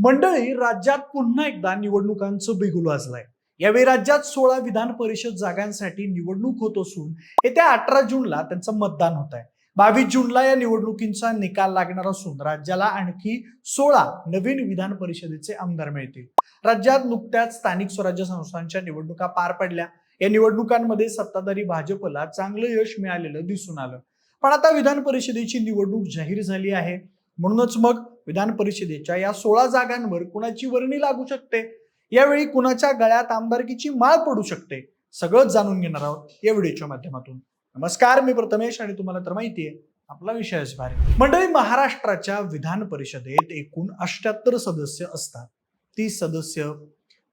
मंडळी, राज्यात पुन्हा एकदा निवडणुकांचं बिगुल वाजलंय. यावेळी राज्यात 16 विधान परिषद जागांसाठी निवडणूक होत असून येत्या 18 जूनला त्यांचं मतदान होत आहे. 22 जूनला या निवडणुकींचा निकाल लागणार असून राज्याला आणखी 16 नवीन विधान परिषदेचे आमदार मिळतील. राज्यात नुकत्याच स्थानिक स्वराज्य संस्थांच्या निवडणुका पार पडल्या. या निवडणुकांमध्ये सत्ताधारी भाजपला चांगलं यश मिळालेलं दिसून आलं. पण आता विधान परिषदेची निवडणूक जाहीर झाली आहे. म्हणूनच मग विधान परिषदेच्या या 16 जागांवर कुणाची वर्णी लागू शकते, यावेळी कुणाच्या गळ्यात आमदारकीची माळ पडू शकते, सगळंच जाणून घेणार आहोत या व्हिडिओच्या माध्यमातून. नमस्कार, मी प्रथमेश आणि तुम्हाला तर माहितीये आपला विषयच भारी. मंडळी, महाराष्ट्राच्या विधान परिषदेत एकूण 78 सदस्य असतात. 30 सदस्य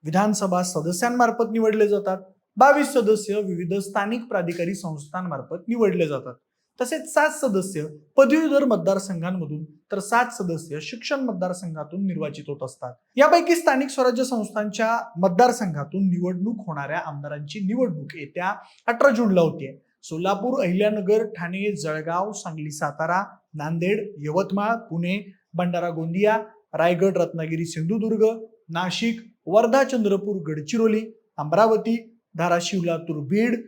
विधानसभा सदस्यांमार्फत निवडले जातात. 22 सदस्य विविध स्थानिक प्राधिकारी संस्थांमार्फत निवडले जातात. तसेच 7 सदस्य पदवीधर मतदारसंघांमधून तर 7 सदस्य शिक्षण मतदारसंघातून निर्वाचित होत असतात. यापैकी स्थानिक स्वराज्य संस्थांच्या मतदारसंघातून निवडणूक होणाऱ्या आमदारांची निवडणूक येत्या 18 जूनला होतीये. सोलापूर, अहिल्यानगर, ठाणे, जळगाव, सांगली, सातारा, नांदेड, यवतमाळ, पुणे, भंडारा, गोंदिया, रायगड, रत्नागिरी, सिंधुदुर्ग, नाशिक, वर्धा, चंद्रपूर, गडचिरोली, अमरावती, धाराशिव, लातूर, बीड,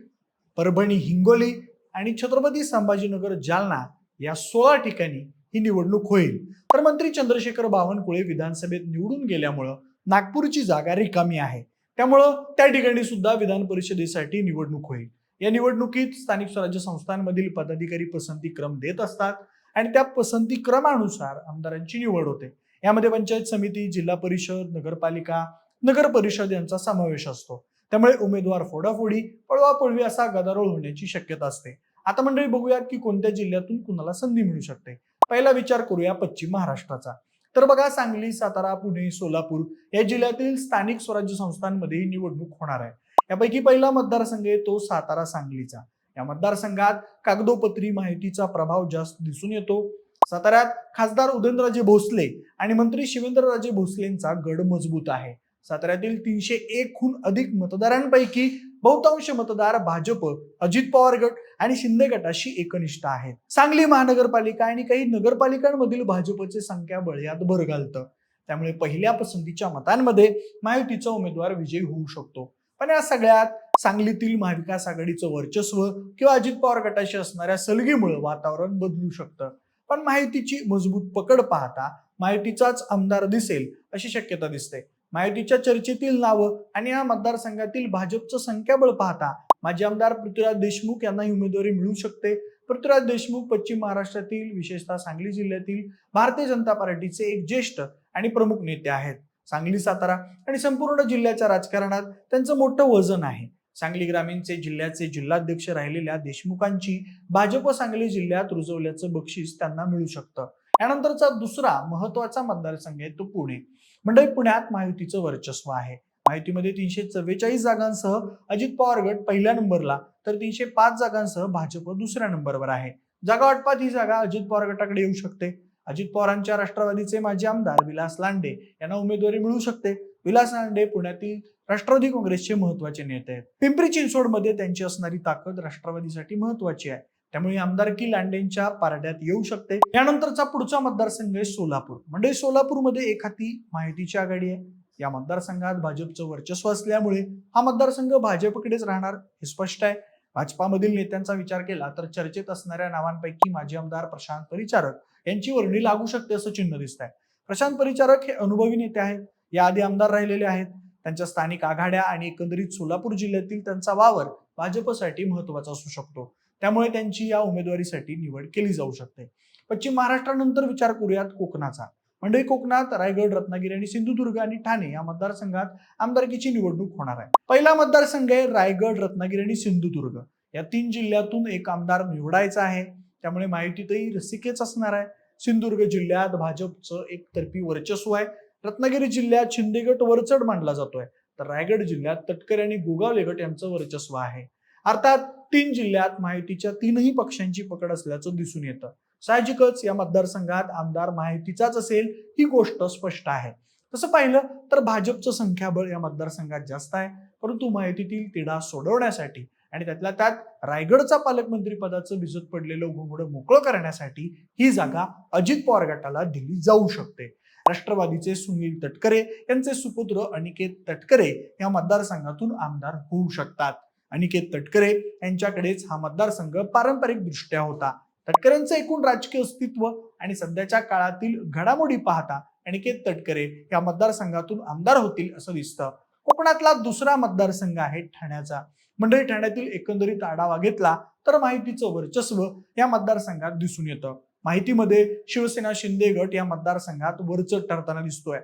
परभणी, हिंगोली आणि छत्रपती संभाजीनगर, जालना या 16 ठिकाणी ही निवडणूक होईल. तर मंत्री चंद्रशेखर बावनकुळे विधानसभेत निवडून गेल्यामुळं नागपूरची जागा रिकामी आहे. त्यामुळं त्या ठिकाणी सुद्धा विधान परिषदेसाठी निवडणूक होईल. या निवडणुकीत स्थानिक स्वराज्य संस्थांमधील पदाधिकारी पसंती क्रम देत असतात आणि त्या पसंती क्रमानुसार आमदारांची निवड होते. यामध्ये पंचायत समिती, जिल्हा परिषद, नगरपालिका, नगर परिषद यांचा समावेश असतो. त्यामुळे उमेदवार फोडाफोडी, पळवापळवी असा गदारोळ होण्याची शक्यता असते. आता मंडळी, बघूयात की कोणत्या जिल्ह्यातून कुणाला संधी मिळू शकते. पहिला विचार करूया पश्चिम महाराष्ट्राचा. तर बघा, सांगली, सातारा, पुणे, सोलापूर या जिल्ह्यातील स्थानिक स्वराज्य संस्थांमध्ये ही निवडणूक होणार आहे. यापैकी पहिला मतदारसंघ आहे तो सातारा सांगलीचा. या मतदारसंघात कागदोपत्री माहितीचा प्रभाव जास्त दिसून येतो. साताऱ्यात खासदार उदयनराजे भोसले आणि मंत्री शिवेंद्रराजे भोसलेंचा गड मजबूत आहे. साताऱ्यातील 301हून अधिक मतदारांपैकी बहुतांश मतदार भाजप, अजित पवार गट आणि शिंदे गटाशी एकनिष्ठ आहेत. सांगली महानगरपालिका आणि काही नगरपालिकांमधील भाजपचे संख्याबळ यात भर घालतं. त्यामुळे पहिल्या पसंतीच्या मतांमध्ये महायुतीचा उमेदवार विजयी होऊ शकतो. पण या सगळ्यात सांगलीतील महाविकास आघाडीचं वर्चस्व किंवा अजित पवार गटाशी असणाऱ्या सलगीमुळे वातावरण बदलू शकतं. पण महायुतीची मजबूत पकड पाहता महायुतीचाच आमदार दिसेल अशी शक्यता दिसते. महायुतीच्या चर्चेतील नावं आणि या मतदारसंघातील भाजपचं संख्याबळ पाहता माजी आमदार पृथ्वीराज देशमुख यांना ही उमेदवारी मिळू शकते. पृथ्वीराज देशमुख पश्चिम महाराष्ट्रातील, विशेषतः सांगली जिल्ह्यातील भारतीय जनता पार्टीचे एक ज्येष्ठ आणि प्रमुख नेते आहेत. सांगली, सातारा आणि संपूर्ण जिल्ह्याच्या राजकारणात त्यांचं मोठं वजन आहे. सांगली ग्रामीणचे जिल्ह्याचे जिल्हाध्यक्ष राहिलेल्या देशमुखांची भाजप सांगली जिल्ह्यात रुजवल्याचं बक्षीस त्यांना मिळू शकतं. यानंतरचा दुसरा महत्वाचा मतदारसंघ आहे तो पुणे. मंडळी, पुण्यात महायुतीचं वर्चस्व आहे. महायुतीमध्ये 344 जागांसह अजित पवार गट पहिल्या नंबरला तर 305 जागांसह भाजप दुसऱ्या नंबरवर आहे. जागा वाटपात ही जागा अजित पवार गटाकडे येऊ शकते. अजित पवारांच्या राष्ट्रवादीचे माजी आमदार विलास लांडे यांना उमेदवारी मिळू शकते. विलास लांडे पुण्यातील राष्ट्रवादी काँग्रेसचे महत्वाचे नेते आहेत. पिंपरी चिंचवडमध्ये त्यांची असणारी ताकद राष्ट्रवादीसाठी महत्वाची आहे. त्यामुळे आमदारकी लांडेंच्या पारड्यात येऊ शकते. यानंतरचा पुढचा मतदारसंघ आहे सोलापूर. म्हणजे सोलापूरमध्ये एक हाती महायुतीची आघाडी आहे. या मतदारसंघात भाजपचं वर्चस्व असल्यामुळे हा मतदारसंघ भाजपकडेच राहणार हे स्पष्ट आहे. भाजपामधील नेत्यांचा विचार केला तर चर्चेत असणाऱ्या नावांपैकी माजी आमदार प्रशांत परिचारक यांची वर्णी लागू शकते असं चिन्ह दिसत आहे. प्रशांत परिचारक हे अनुभवी नेते आहेत. याआधी आमदार राहिलेले आहेत. त्यांच्या स्थानिक आघाड्या आणि एकंदरीत सोलापूर जिल्ह्यातील त्यांचा वावर भाजपसाठी महत्वाचा असू शकतो. त्यामुळे त्यांची या उमेदवारीसाठी निवड केली जाऊ शकते. पश्चिम महाराष्ट्रानंतर विचार करूयात कोकणाचा. म्हणजे कोकणात रायगड, रत्नागिरी आणि सिंधुदुर्ग आणि ठाणे या मतदारसंघात आमदारकीची निवडणूक होणार आहे. पहिला मतदारसंघ आहे रायगड, रत्नागिरी आणि सिंधुदुर्ग. या 3 जिल्ह्यातून एक आमदार निवडायचा आहे. त्यामुळे माहितीतही रसिकेच असणार आहे. सिंधुदुर्ग जिल्ह्यात भाजपचं एकतर्फी वर्चस्व आहे. रत्नागिरी जिल्ह्यात शिंदे गट वरचढ मानला जातोय. तर रायगड जिल्ह्यात तटकरे आणि गोगावले गट यांचं वर्चस्व आहे. अर्थात 3 जिल्ह्यात महायुतीच्या 3ही पक्षांची पकड असल्याचं दिसून येतं. साहजिकच या मतदारसंघात आमदार महायुतीचाच असेल ही गोष्ट स्पष्ट आहे. तसं पाहिलं तर भाजपचं संख्याबळ या मतदारसंघात जास्त आहे. परंतु महायुतीतील तिढा सोडवण्यासाठी आणि त्यातल्या त्यात रायगडचा पालकमंत्री पदाचं भिजत पडलेलं घोंगडं मोकळं करण्यासाठी ही जागा अजित पवार गटाला दिली जाऊ शकते. राष्ट्रवादीचे सुनील तटकरे यांचे सुपुत्र अनिकेत तटकरे या मतदारसंघातून आमदार होऊ शकतात. अनिकेत तटकरे यांच्याकडेच हा मतदारसंघ पारंपरिक दृष्ट्या होता. तटकरेंचे एकूण राजकीय अस्तित्व आणि सध्याच्या काळातील घडामोडी पाहता अनिकेत तटकरे या मतदारसंघातून आमदार होतील असं दिसतं. कोकणातला दुसरा मतदारसंघ आहे ठाण्याचा. मंडळी, ठाण्यातील एकंदरीत आढावा घेतला तर माहितीचं वर्चस्व या मतदारसंघात दिसून येतं. माहितीमध्ये शिवसेना शिंदे गट या मतदारसंघात वरचढ ठरताना दिसतोय.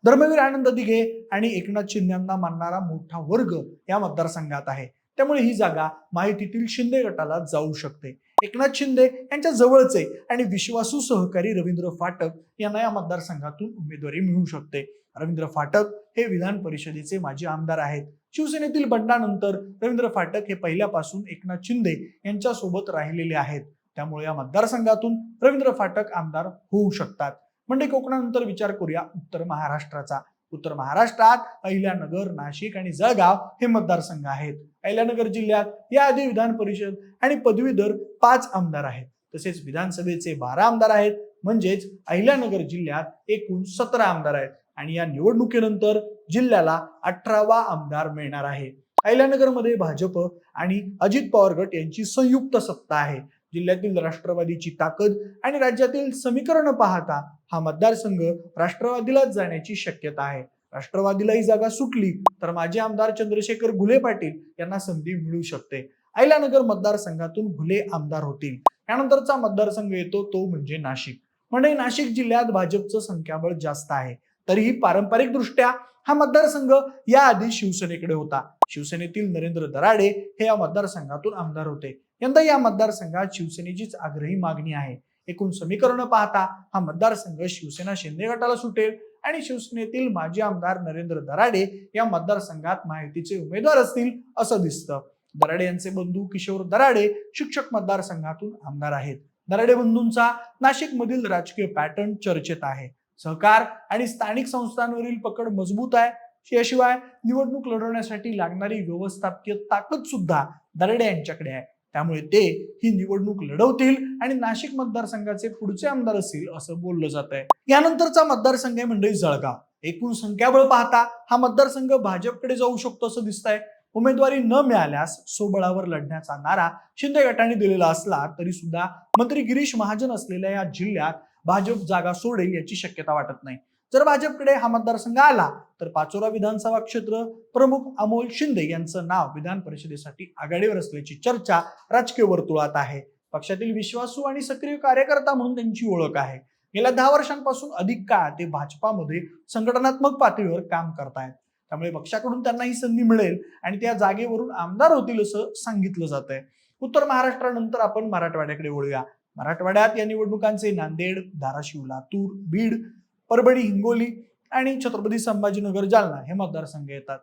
धर्मवीर आनंद दिघे आणि एकनाथ शिंदेंना मानणारा मोठा वर्ग या मतदारसंघात आहे. त्यामुळे ही जागा माहितीतील शिंदे गटाला जाऊ शकते. एकनाथ शिंदे यांच्या जवळचे आणि विश्वासू सहकारी रवींद्र फाटक यांना या मतदारसंघातून उमेदवारी मिळू शकते. रवींद्र फाटक हे विधान परिषदेचे माजी आमदार आहेत. शिवसेनेतील बंडानंतर रवींद्र फाटक हे पहिल्यापासून एकनाथ शिंदे यांच्या सोबत राहिलेले आहेत. त्यामुळे या मतदारसंघातून रवींद्र फाटक आमदार होऊ शकतात. म्हणजे कोकणानंतर विचार करूया उत्तर महाराष्ट्राचा. उत्तर महाराष्ट्रात अहिल्यानगर, नाशिक आणि जळगाव हे मतदारसंघ आहेत. अहिल्यानगर जिल्ह्यात याआधी विधान परिषद आणि पदवीधर 5 आमदार आहेत. तसेच विधानसभेचे 12 आमदार आहेत. म्हणजेच अहिल्यानगर जिल्ह्यात एकूण 17 आमदार आहेत आणि या निवडणुकीनंतर जिल्ह्याला 18वा आमदार मिळणार आहे. अहिल्यानगरमध्ये भाजप आणि अजित पवार गट यांची संयुक्त सत्ता आहे. जिल्ह्यातील राष्ट्रवादीची ताकद आणि राज्यातील समीकरण पाहता हा मतदारसंघ राष्ट्रवादीलाच जाण्याची शक्यता आहे. राष्ट्रवादीला ही जागा सुटली तर माजी आमदार चंद्रशेखर घुले पाटील यांना संधी मिळू शकते. अहिल्यानगर मतदारसंघातून घुले आमदार होतील. यानंतरचा मतदारसंघ येतो तो म्हणजे नाशिक. म्हणजे नाशिक जिल्ह्यात भाजपचं संख्याबळ जास्त आहे. तरीही पारंपरिक दृष्ट्या हा मतदारसंघ याआधी शिवसेनेकडे होता. शिवसेनेतील नरेंद्र दराडे हे या मतदारसंघातून आमदार होते. यंदा या मतदारसंघात शिवसेनेचीच आग्रही मागणी आहे. एकूण समीकरण पाहता हा मतदारसंघ शिवसेना शिंदे गटाला सुटेल आणि शिवसेनेतील माजी आमदार नरेंद्र दराडे या मतदारसंघात माहितीचे उमेदवार असतील असं दिसतं. दराडे यांचे बंधू किशोर दराडे शिक्षक मतदारसंघातून आमदार आहेत. दराडे बंधूंचा नाशिकमधील राजकीय पॅटर्न चर्चेत आहे. सहकार आणि स्थानिक संस्थांवरील पकड मजबूत आहे. याशिवाय निवडणूक लढवण्यासाठी लागणारी व्यवस्थापकीय ताकद सुद्धा दराडे यांच्याकडे आहे. त्यामुळे ते ही निवडणूक लढवतील आणि नाशिक मतदारसंघाचे पुढचे आमदार असतील असं बोललं जात आहे. यानंतरचा मतदारसंघ आहे म्हणजे जळगाव. एकूण संख्याबळ पाहता हा मतदारसंघ भाजपकडे जाऊ शकतो असं दिसतंय. उमेदवारी न मिळाल्यास सोबळावर लढण्याचा नारा शिंदे गटाने दिलेला असला तरी सुद्धा मंत्री गिरीश महाजन असलेल्या या जिल्ह्यात भाजप जागा सोडेल याची शक्यता वाटत नाही. जर भाजपकडे हा मतदारसंघ आला तर पाचोरा विधानसभा क्षेत्र प्रमुख अमोल शिंदे यांचं नाव विधान परिषदेसाठी आघाडीवर असल्याची चर्चा राजकीय वर्तुळात आहे. पक्षातील विश्वासू आणि सक्रिय कार्यकर्ता म्हणून त्यांची ओळख आहे. गेल्या 10 वर्षांपासून अधिक काळ ते भाजपामध्ये संघटनात्मक पातळीवर काम करतायत. त्यामुळे पक्षाकडून त्यांना ही संधी मिळेल आणि त्या जागेवरून आमदार होतील असं सांगितलं जात आहे. उत्तर महाराष्ट्रानंतर आपण मराठवाड्याकडे वळूया. मराठवाड्यात या निवडणुकांचे नांदेड, धाराशिव, लातूर, बीड, परभणी, हिंगोली आणि छत्रपती संभाजीनगर, जालना हे मतदारसंघ येतात.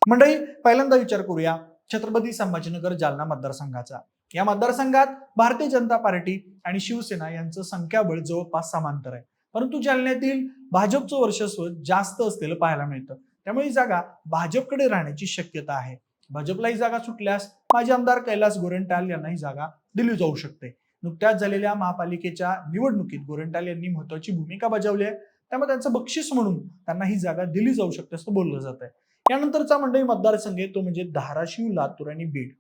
मंडळी, पहिल्यांदा विचार करूया छत्रपती संभाजीनगर जालना मतदारसंघाचा. या मतदारसंघात भारतीय जनता पार्टी आणि शिवसेना यांचं संख्याबळ जवळपास समांतर आहे. परंतु जालन्यातील भाजपचं वर्चस्व जास्त असलेलं पाहायला मिळतं. त्यामुळे ही जागा भाजपकडे राहण्याची शक्यता आहे. भाजपला ही जागा सुटल्यास माजी आमदार कैलास गोरंट्याल यांना ही जागा दिली जाऊ शकते. नुकत्याच झालेल्या महापालिकेच्या निवडणुकीत गोरंट्याल यांनी महत्वाची भूमिका बजावली आहे. त्यामुळे त्यांचं बक्षीस म्हणून त्यांना ही जागा दिली जाऊ शकते असं बोललं जात आहे. यानंतरचा मंडळी मतदारसंघ तो म्हणजे धाराशिव, लातूर आणि बीड.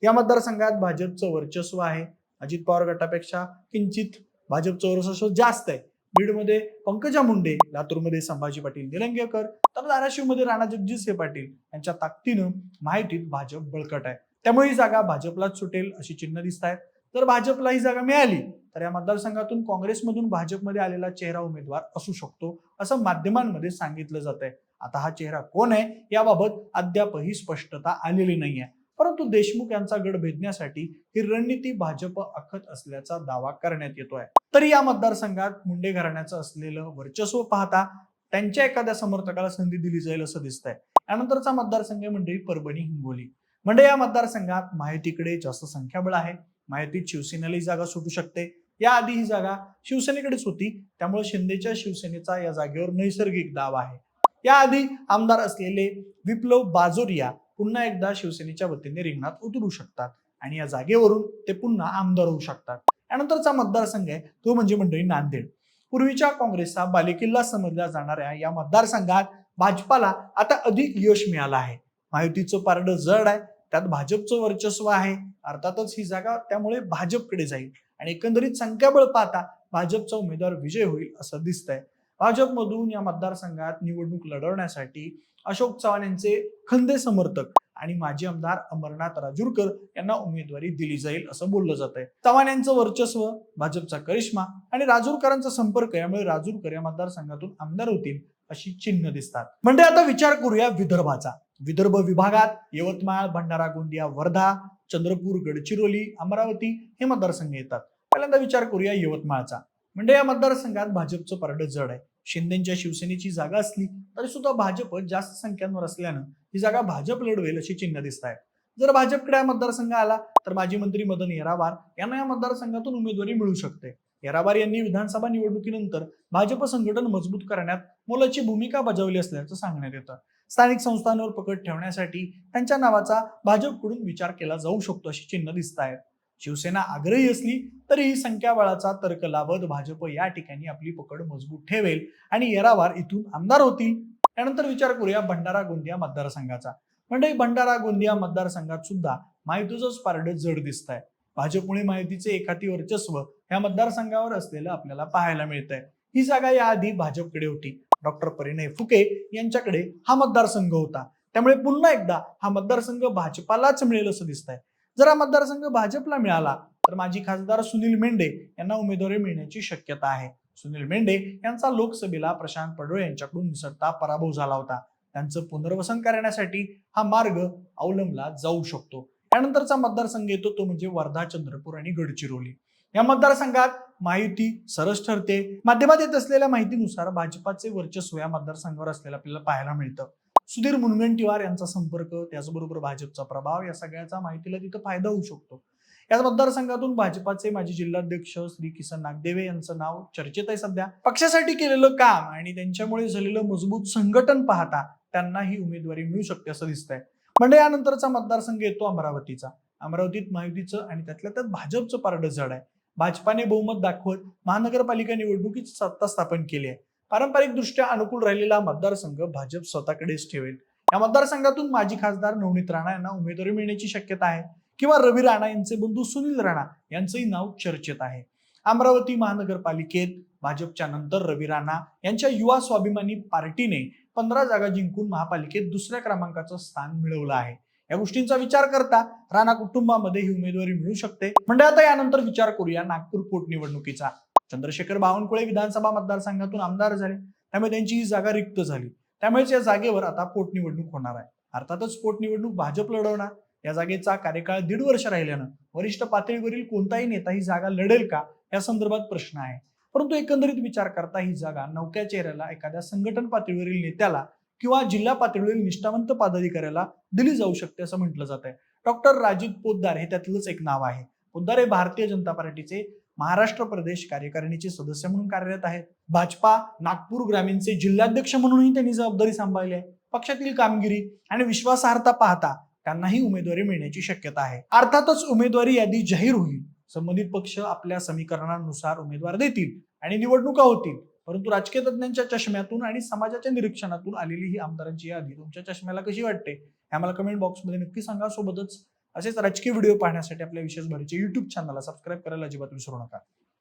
या मतदारसंघात भाजपचं वर्चस्व आहे. अजित पवार गटापेक्षा किंचित भाजपचं वर्चस्व जास्त आहे. बीडमध्ये पंकजा मुंडे, लातूरमध्ये संभाजी पाटील निलंगेकर तर धाराशिवमध्ये राणा जगजितसिंह पाटील यांच्या ताकदीनं माहितीत भाजप बळकट आहे. त्यामुळे ही जागा भाजपलाच सुटेल अशी चिन्ह दिसत आहेत. जर भाजपला ही जागा मिळाली तर या मतदारसंघातून काँग्रेसमधून भाजपमध्ये आलेला चेहरा उमेदवार असू शकतो असं माध्यमांमध्ये सांगितलं जात आहे. आता हा चेहरा कोण आहे याबाबत अद्यापही स्पष्टता आलेली नाहीये. परंतु देशमुख यांचा गड भेदण्यासाठी ही रणनीती भाजप आखत असल्याचा दावा करण्यात येतोय. तरी या मतदारसंघात मुंडे घराण्याचं असलेलं वर्चस्व पाहता त्यांच्या एखाद्या समर्थकाला संधी दिली जाईल असं दिसतंय. यानंतरचा मतदारसंघ म्हणजे परभणी, हिंगोली. म्हणजे या मतदारसंघात माहितीकडे जास्त संख्याबळ आहे. माहितीत शिवसेनेला ही जागा सुटू शकते. याआधी ही जागा शिवसेनेकडेच होती. त्यामुळे शिंदेच्या शिवसेनेचा या जागेवर नैसर्गिक दाव आहे. याआधी आमदार असलेले विप्लव बाजोरिया पुन्हा एकदा शिवसेनेच्या वतीने रिंगणात उतरू शकतात आणि या जागेवरून ते पुन्हा आमदार होऊ शकतात. यानंतरचा मतदारसंघ आहे तो म्हणजे मंडळी नांदेड. पूर्वीच्या काँग्रेसचा बालेकिल्ला समजल्या जाणाऱ्या या मतदारसंघात भाजपाला आता अधिक यश मिळालं आहे. महायुतीचं पारडं जड आहे, त्यात भाजपचं वर्चस्व आहे. अर्थातच ही जागा त्यामुळे भाजपकडे जाईल आणि एकंदरीत संख्याबळ पाहता भाजपचा उमेदवार विजय होईल असं दिसतंय. भाजपमधून या मतदारसंघात निवडणूक लढवण्यासाठी अशोक चव्हाण यांचे खंदे समर्थक आणि माजी आमदार अमरनाथ राजूरकर यांना उमेदवारी दिली जाईल असं बोललं जात आहे. चव्हाण यांचं वर्चस्व, भाजपचा करिश्मा आणि राजूरकरांचा संपर्क यामुळे राजूरकर या मतदारसंघातून आमदार होतील अशी चिन्ह दिसतात. म्हणजे आता विचार करूया विदर्भाचा. विदर्भ विभागात यवतमाळ, भंडारा, गोंदिया, वर्धा, चंद्रपूर, गडचिरोली, अमरावती हे मतदारसंघ येतात. पहिल्यांदा विचार करूया यवतमाळचा. म्हणजे या मतदारसंघात भाजपचं पारडं जड आहे. शिंदेच्या शिवसेनेची जागा असली तरी सुद्धा भाजप जास्त संख्यांवर असल्यानं ही जागा भाजप लढवेल अशी चिन्ह दिसत आहे. जर भाजपकडे हा मतदारसंघ आला तर माजी मंत्री मदन येरावार यांना या मतदारसंघातून उमेदवारी मिळू शकते. येरावार यांनी विधानसभा निवडणुकीनंतर भाजप संघटन मजबूत करण्यात मोलाची भूमिका बजावली असल्याचं सांगण्यात येतं. स्थानिक संस्थांवर पकड ठेवण्यासाठी त्यांच्या नावाचा भाजपकडून विचार केला जाऊ शकतो अशी चिन्ह दिसत आहेत. शिवसेना आग्रही असली तरी संख्याबळाचा तर्क लावत भाजप या ठिकाणी आपली पकड मजबूत ठेवेल आणि येरावार इथून आमदार होतील. त्यानंतर विचार करूया भंडारा गोंदिया मतदारसंघाचा. म्हणजे भंडारा गोंदिया मतदारसंघात सुद्धा महायुतीचंच पारडं जड दिसत आहे. भाजपमुळे महायुतीचे एकाती वर्चस्व या मतदारसंघावर असलेलं आपल्याला पाहायला मिळत आहे. ही जागा याआधी भाजपकडे होती. डॉक्टर परिणय फुके यांच्याकडे हा मतदारसंघ होता. त्यामुळे पुन्हा एकदा हा मतदारसंघ भाजपालाच मिळेल असं दिसतंय. जर हा मतदारसंघ भाजपला मिळाला तर माजी खासदार सुनील मेंढे यांना उमेदवारी मिळण्याची शक्यता आहे. सुनील मेंढे यांचा लोकसभेला प्रशांत पडोळे यांच्याकडून निसटता पराभव झाला होता. त्यांचं पुनर्वसन करण्यासाठी हा मार्ग अवलंबला जाऊ शकतो. त्यानंतरचा मतदारसंघ येतो तो म्हणजे वर्धा, चंद्रपूर आणि गडचिरोली. या मतदारसंघात महायुती सरस ठरते. माध्यमात येत असलेल्या माहितीनुसार भाजपाचे वर्चस्व या मतदारसंघावर असलेलं आपल्याला पाहायला मिळतं. सुधीर मुनगंटीवार यांचा संपर्क, त्याचबरोबर भाजपचा प्रभाव या सगळ्याचा माहितीला तिथं फायदा होऊ शकतो. या मतदारसंघातून भाजपाचे माजी जिल्हाध्यक्ष श्री किसन नागदेवे यांचं नाव चर्चेत आहे सध्या. पक्षासाठी केलेलं काम आणि त्यांच्यामुळे झालेलं मजबूत संघटन पाहता त्यांना ही उमेदवारी मिळू शकते असं दिसतंय. म्हणजे यानंतरचा मतदारसंघ येतो अमरावतीचा. अमरावतीत महायुतीचं आणि त्यातल्या त्यात भाजपचं पारडं जड आहे. भाजपाने बहुमत दाखवत महानगरपालिका निवडणुकीत सत्ता स्थापन केली आहे. पारंपरिक दृष्ट्या अनुकूल राहिलेला मतदारसंघ भाजप स्वतःकडेच ठेवेल. या मतदारसंघातून माजी खासदार नवनीत राणा यांना उमेदवारी मिळण्याची शक्यता आहे किंवा रवी राणा यांचे बंधू सुनील राणा यांचंही नाव चर्चेत आहे. अमरावती महानगरपालिकेत भाजपच्या नंतर रवी राणा यांच्या युवा स्वाभिमानी पार्टीने 15 जागा जिंकून महापालिकेत दुसऱ्या क्रमांकाचं स्थान मिळवलं आहे. या गोष्टींचा विचार करता राणा कुटुंबामध्ये ही उमेदवारी मिळू शकते. म्हणजे आता यानंतर विचार करूया नागपूर पोटनिवडणुकीचा. चंद्रशेखर बावनकुळे विधानसभा मतदारसंघातून आमदार झाले, त्यामुळे त्यांची ही जागा रिक्त झाली. त्यामुळेच या जागेवर आता पोटनिवडणूक होणार आहे. अर्थातच पोटनिवडणूक भाजप लढवणार. या जागेचा कार्यकाळ 1.5 वर्ष राहिल्यानं वरिष्ठ पातळीवरील कोणताही नेता ही जागा लढेल का या संदर्भात प्रश्न आहे. परंतु एकंदरीत विचार करता ही जागा नवख्या चेहऱ्याला, एखाद्या संघटन पातळीवरील नेत्याला किंवा जिल्हा पातळीवरील निष्ठावंत पदाधिकाऱ्याला दिली जाऊ शकते असं म्हटलं जात आहे. डॉक्टर राजीव पोद्दार हे त्यातलंच एक नाव आहे. पोद्दार हे भारतीय जनता पार्टीचे महाराष्ट्र प्रदेश कार्यकारिणीचे सदस्य म्हणून कार्यरत आहेत. भाजपा नागपूर ग्रामीणचे जिल्हाध्यक्ष म्हणूनही त्यांनी जबाबदारी सांभाळली आहे. पक्षातील कामगिरी आणि विश्वासार्हता पाहता त्यांनाही उमेदवारी मिळण्याची शक्यता आहे. अर्थातच उमेदवारी यादी जाहीर होईल. संबंधित पक्ष आपल्या समीकरणानुसार उमेदवार देतील आणि निवडणुका होतील. परंतु राजकीय तज्ञांच्या चष्म्यातून आणि समाजाच्या निरीक्षणातून आलेली ही आमदारांची यादी तुमच्या चष्म्याला कशी वाटते हे आम्हाला कमेंट बॉक्समध्ये नक्की सांगा. सोबतच असेच राजकीय व्हिडिओ पाहण्यासाठी आपल्या विशेष भरीचे YouTube चॅनलला सबस्क्राईब करायला अजिबात विसरू नका.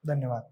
धन्यवाद.